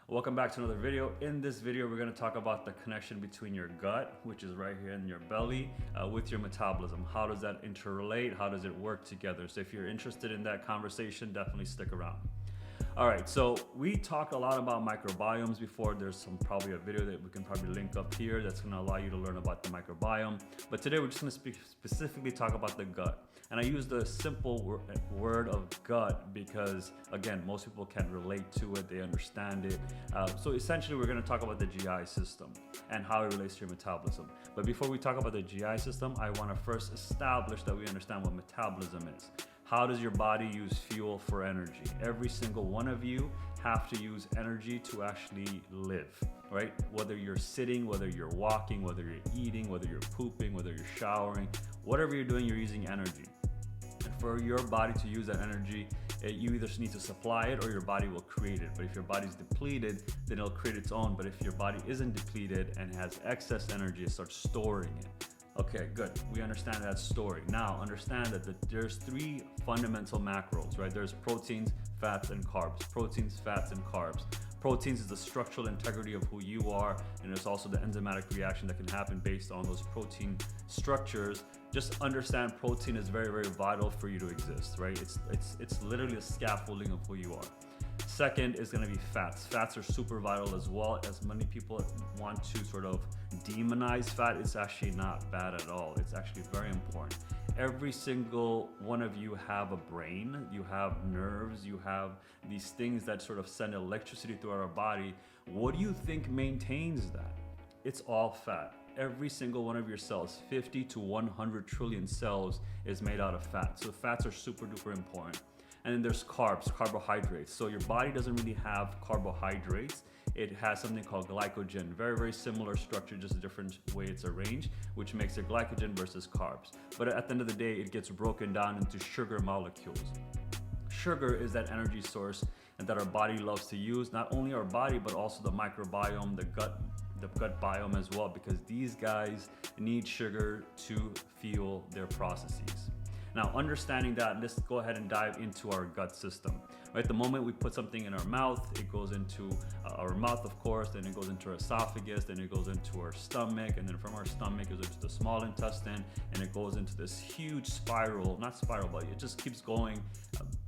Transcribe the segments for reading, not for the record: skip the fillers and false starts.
Welcome back to another video. In this video, we're going to talk about the connection between your gut, which is right here in your belly, with your metabolism. How does that interrelate? How does it work together? So if you're interested in that conversation, definitely stick around. All right, so we talked a lot about microbiomes before. There's probably a video that we can probably link up here that's going to allow you to learn about the microbiome. But today we're just going to specifically talk about the gut. And I use the simple word of gut because, again, most people can relate to it. They understand it. So essentially, we're going to talk about the GI system and how it relates to your metabolism. But before we talk about the GI system, I want to first establish that we understand what metabolism is. How does your body use fuel for energy? Every single one of you have to use energy to actually live, right? Whether you're sitting, whether you're walking, whether you're eating, whether you're pooping, whether you're showering, whatever you're doing, you're using energy. And for your body to use that energy, you either need to supply it or your body will create it. But if your body's depleted, then it'll create its own. But if your body isn't depleted and has excess energy, it starts storing it. Okay, good. We understand that story. Now, understand that there's three fundamental macros, right? There's proteins, fats, and carbs. Proteins, fats, and carbs. Proteins is the structural integrity of who you are, and there's also the enzymatic reaction that can happen based on those protein structures. Just understand protein is very, very vital for you to exist, right? It's literally a scaffolding of who you are. Second is going to be fats. Fats are super vital as well. As many people want to sort of demonize fat, it's actually not bad at all. It's actually very important. Every single one of you have a brain, you have nerves, you have these things that sort of send electricity throughout our body. What do you think maintains that? It's all fat. Every single one of your cells, 50 to 100 trillion cells, is made out of fat. So fats are super duper important. And then there's carbs, carbohydrates. So your body doesn't really have carbohydrates. It has something called glycogen. Very, very similar structure, just a different way it's arranged, which makes it glycogen versus carbs. But at the end of the day, it gets broken down into sugar molecules. Sugar is that energy source that our body loves to use. Not only our body, but also the microbiome, the gut biome as well, because these guys need sugar to fuel their processes. Now, understanding that, let's go ahead and dive into our gut system. Right, the moment we put something in our mouth, it goes into our mouth, of course, then it goes into our esophagus, then it goes into our stomach, and then from our stomach it goes into the small intestine, and it goes into this huge spiral, not spiral, but it just keeps going.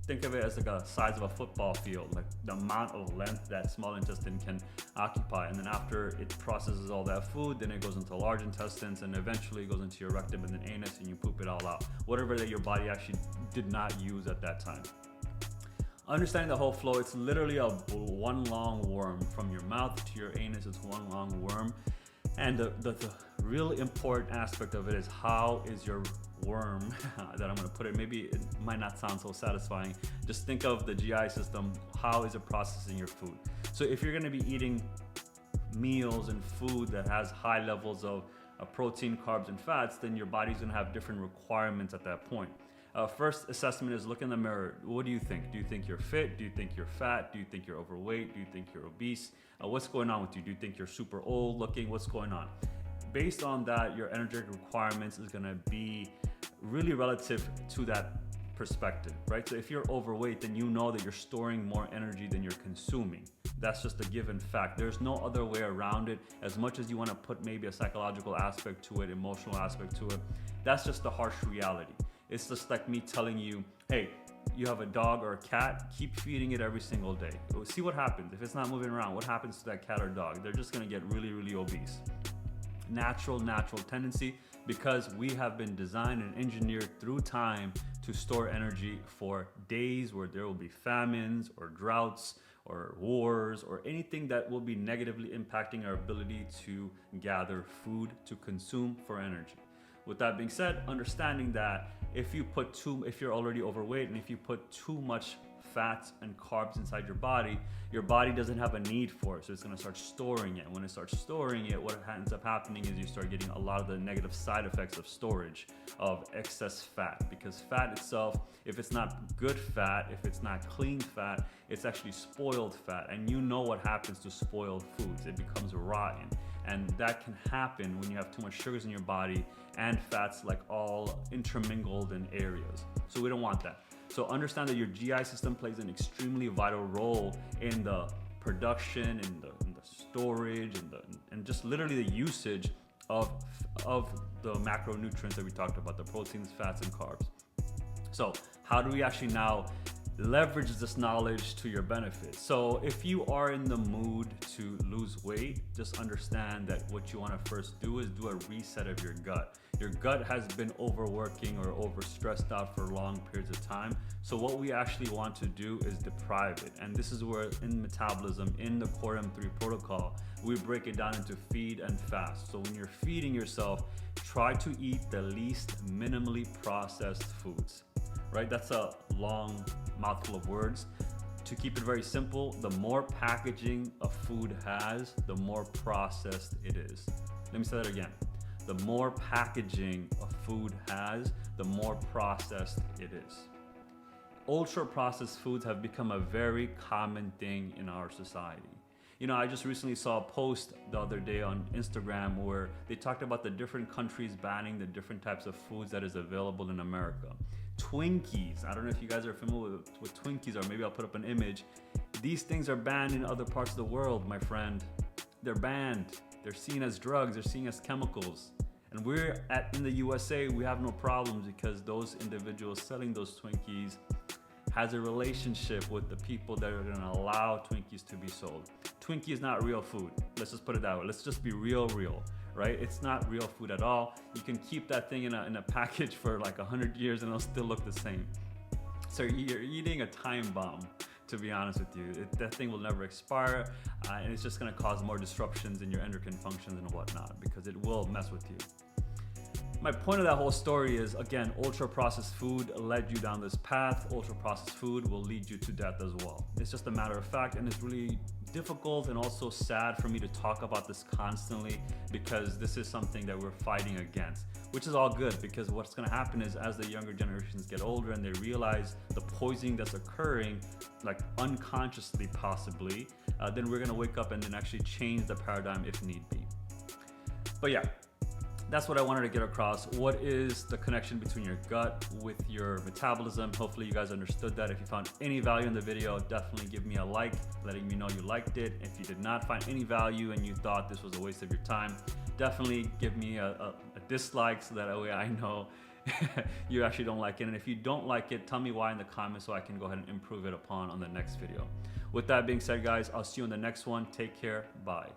Think of it as like a size of a football field, like the amount of length that small intestine can occupy. And then after it processes all that food, then it goes into large intestines, and eventually it goes into your rectum and then anus, and you poop it all out. Whatever that your body actually did not use at that time. Understanding the whole flow, it's literally one long worm. From your mouth to your anus, it's one long worm. And the real important aspect of it is how is your worm that I'm going to put it, maybe it might not sound so satisfying. Just think of the GI system. How is it processing your food? So if you're going to be eating meals and food that has high levels of protein, carbs, and fats, then your body's going to have different requirements at that point. First assessment is look in the mirror. What do you think? Do you think you're fit? Do you think you're fat? Do you think you're overweight? Do you think you're obese? What's going on with you? Do you think you're super old looking? What's going on? Based on that, your energetic requirements is going to be really relative to that perspective, right? So if you're overweight, then you know that you're storing more energy than you're consuming. That's just a given fact. There's no other way around it. As much as you want to put maybe a psychological aspect to it, emotional aspect to it, that's just the harsh reality. It's just like me telling you, hey, you have a dog or a cat, keep feeding it every single day. See what happens. If it's not moving around, what happens to that cat or dog? They're just gonna get really, really obese. Natural tendency, because we have been designed and engineered through time to store energy for days where there will be famines or droughts or wars or anything that will be negatively impacting our ability to gather food to consume for energy. With that being said, understanding that if you're already overweight and if you put too much fats and carbs inside your body doesn't have a need for it. So it's going to start storing it. When it starts storing it, what ends up happening is you start getting a lot of the negative side effects of storage, of excess fat. Because fat itself, if it's not good fat, if it's not clean fat, it's actually spoiled fat. And you know what happens to spoiled foods. It becomes rotten. And that can happen when you have too much sugars in your body and fats like all intermingled in areas. So we don't want that. So understand that your GI system plays an extremely vital role in the production, in the storage, and just literally the usage of the macronutrients that we talked about, the proteins, fats, and carbs. So how do we actually now leverage this knowledge to your benefit? So if you are in the mood to lose weight, just understand that what you want to first do is do a reset of your gut. Your gut has been overworking or overstressed out for long periods of time. So what we actually want to do is deprive it. And this is where in Metabolism, in the Core M3 protocol, we break it down into feed and fast. So when you're feeding yourself, try to eat the least minimally processed foods, right? That's a long mouthful of words. To keep it very simple, the more packaging a food has, the more processed it is. Let me say that again. The more packaging a food has, the more processed it is. Ultra processed foods have become a very common thing in our society. You know, I just recently saw a post the other day on Instagram where they talked about the different countries banning the different types of foods that is available in America. Twinkies, I don't know if you guys are familiar with Twinkies, or maybe I'll put up an image. These things are banned in other parts of the world, my friend. They're banned. They're seen as drugs, they're seen as chemicals. And in the USA, we have no problems because those individuals selling those Twinkies has a relationship with the people that are gonna allow Twinkies to be sold. Twinkie is not real food. Let's just put it that way. Let's just be real, right? It's not real food at all. You can keep that thing in a package for like 100 years and it'll still look the same. So you're eating a time bomb, to be honest with you. That thing will never expire, and it's just gonna cause more disruptions in your endocrine functions and whatnot because it will mess with you. My point of that whole story is, again, ultra processed food led you down this path. Ultra processed food will lead you to death as well. It's just a matter of fact, and it's really difficult and also sad for me to talk about this constantly because this is something that we're fighting against, which is all good because what's going to happen is as the younger generations get older and they realize the poisoning that's occurring, like unconsciously possibly, then we're going to wake up and then actually change the paradigm if need be. But yeah, that's what I wanted to get across. What is the connection between your gut with your metabolism? Hopefully you guys understood that. If you found any value in the video, definitely give me a like, letting me know you liked it. If you did not find any value and you thought this was a waste of your time, definitely give me a dislike so that way I know you actually don't like it. And if you don't like it, tell me why in the comments so I can go ahead and improve it upon on the next video. With that being said, guys, I'll see you in the next one. Take care. Bye.